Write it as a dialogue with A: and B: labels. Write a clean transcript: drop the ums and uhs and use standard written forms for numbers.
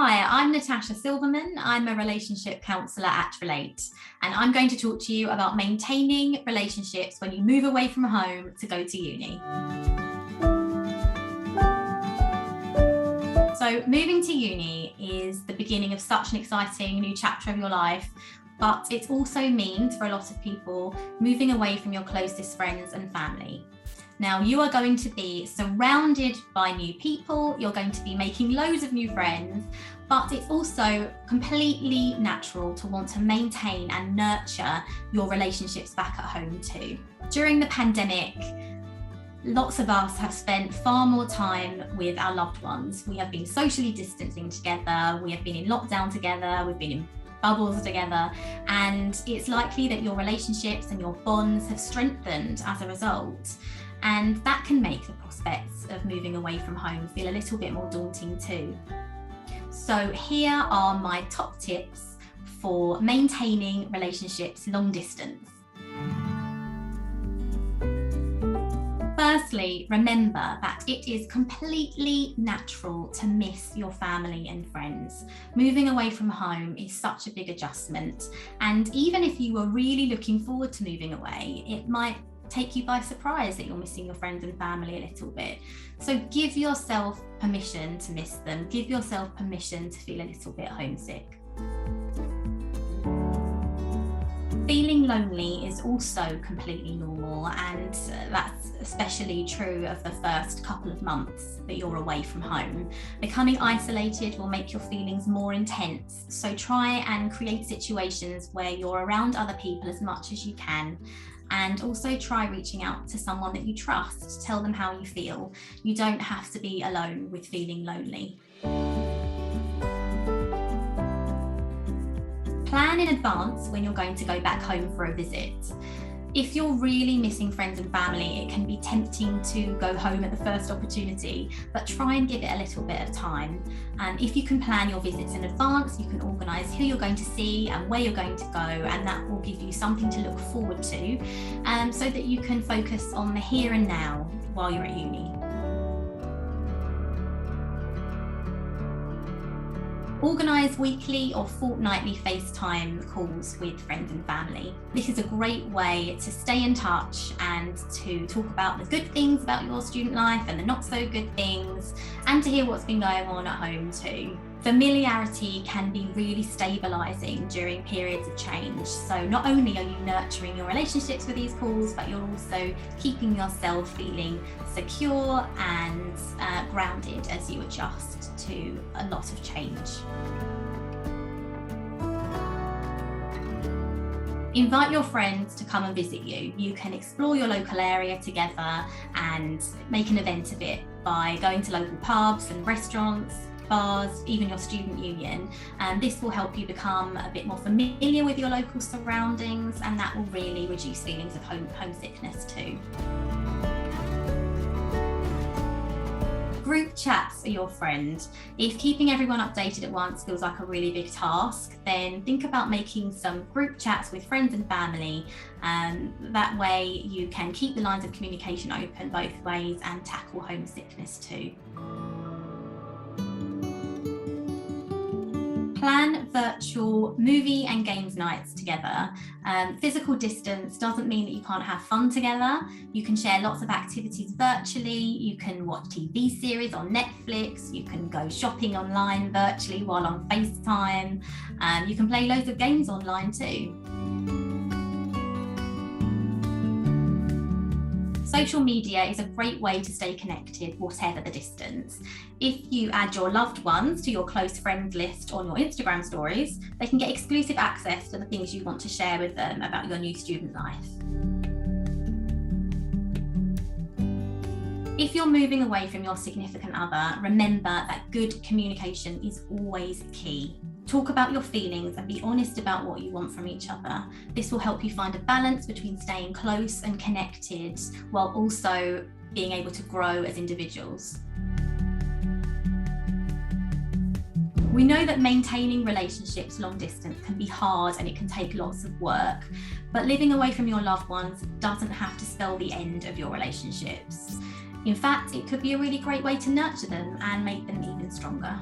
A: Hi, I'm Natasha Silverman. I'm a relationship counsellor at Relate, and I'm going to talk to you about maintaining relationships when you move away from home to go to uni. So moving to uni is the beginning of such an exciting new chapter of your life, but it also means for a lot of people moving away from your closest friends and family. Now, you are going to be surrounded by new people, you're going to be making loads of new friends, but it's also completely natural to want to maintain and nurture your relationships back at home too. During the pandemic, lots of us have spent far more time with our loved ones. We have been socially distancing together, we have been in lockdown together, we've been in bubbles together, and it's likely that your relationships and your bonds have strengthened as a result. And that can make the prospects of moving away from home feel a little bit more daunting too. So here are my top tips for maintaining relationships long distance. Firstly, remember that it is completely natural to miss your family and friends. Moving away from home is such a big adjustment, and even if you were really looking forward to moving away, it might take you by surprise that you're missing your friends and family a little bit. So give yourself permission to miss them. Give yourself permission to feel a little bit homesick. Feeling lonely is also completely normal, and that's especially true of the first couple of months that you're away from home. Becoming isolated will make your feelings more intense, so try and create situations where you're around other people as much as you can. And also try reaching out to someone that you trust to tell them how you feel. You don't have to be alone with feeling lonely. Plan in advance when you're going to go back home for a visit. If you're really missing friends and family, it can be tempting to go home at the first opportunity, but try and give it a little bit of time. If you can plan your visits in advance, you can organise who you're going to see and where you're going to go, and that will give you something to look forward to, so that you can focus on the here and now while you're at uni. Organise weekly or fortnightly Facetime calls with friends and family. This is a great way to stay in touch and to talk about the good things about your student life and the not so good things, and to hear what's been going on at home too. Familiarity can be really stabilising during periods of change. So not only are you nurturing your relationships with these calls, but you're also keeping yourself feeling secure and grounded as you adjust to a lot of change. Invite your friends to come and visit you. You can explore your local area together and make an event of it by going to local pubs and restaurants, bars, even your student union. And this will help you become a bit more familiar with your local surroundings, and that will really reduce feelings of homesickness too. Group chats are your friend. If keeping everyone updated at once feels like a really big task, then think about making some group chats with friends and family. That way you can keep the lines of communication open both ways and tackle homesickness too. Plan virtual movie and games nights together. Physical distance doesn't mean that you can't have fun together. You can share lots of activities virtually. You can watch TV series on Netflix. You can go shopping online virtually while on FaceTime. You can play loads of games online too. Social media is a great way to stay connected, whatever the distance. If you add your loved ones to your close friends list on your Instagram stories, they can get exclusive access to the things you want to share with them about your new student life. If you're moving away from your significant other, remember that good communication is always key. Talk about your feelings and be honest about what you want from each other. This will help you find a balance between staying close and connected while also being able to grow as individuals. We know that maintaining relationships long distance can be hard and it can take lots of work, but living away from your loved ones doesn't have to spell the end of your relationships. In fact, it could be a really great way to nurture them and make them even stronger.